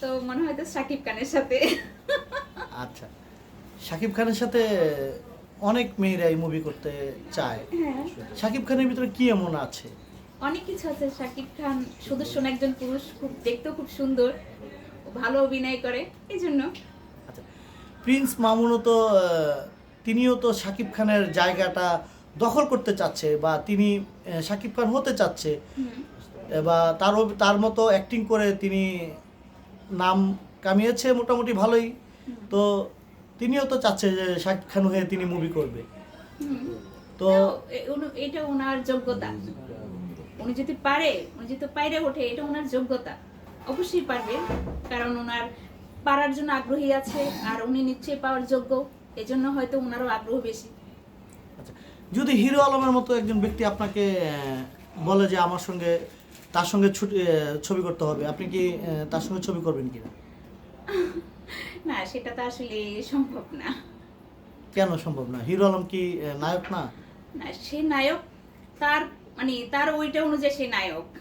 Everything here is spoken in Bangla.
তো মনে হয় তো শাকিব খানের সাথে। আচ্ছা, শাকিব খানের সাথে অনেক মেয়েরা এই মুভি করতে চায়। হ্যাঁ, শাকিব খানের ভিতরে কি এমন আছে? অনেক কিছু আছে। শাকিব খান সুদর্শন একজন পুরুষ, খুব দেখতেও খুব সুন্দর, ভালো অভিনয় করে, এই জন্য। আচ্ছা, প্রিন্স মামুনও তো তিনিও তো শাকিব খানের জায়গাটা দখল করতে চাচ্ছে, বা তিনি শাকিব খান হতে চাচ্ছে, হুম, বা তার মতো অ্যাক্টিং করে তিনি নাম কামিয়েছে মোটামুটি ভালোই। হুম, তো তিনিও তো চাচ্ছে যে শাকিব খান হয়ে তিনি মুভি করবে। হুম। তো এটা ওনার যোগ্যতা। উনি যদি পারে ওঠে, এটা ওনার যোগ্যতা। অবশ্যই পারবে, কারণ ওনার পারার জন্য আগ্রহী আছে, আর উনি নিশ্চয়ই পাওয়ার যোগ্য। এজন্য হয়তো ওনারও আগ্রহ বেশি। আচ্ছা, যদি হিরো আলমের মতো একজন ব্যক্তি আপনাকে বলে যে আমার সঙ্গে তার সঙ্গে ছবি করতে হবে, আপনি কি তার সঙ্গে ছবি করবেন কিনা? না, সেটা তো আসলে সম্ভব না। কেন সম্ভব না? হিরো আলম কি নায়ক না? না, সে নায়ক, তার তার ওইটা অনুযায়ী সে নায়ক।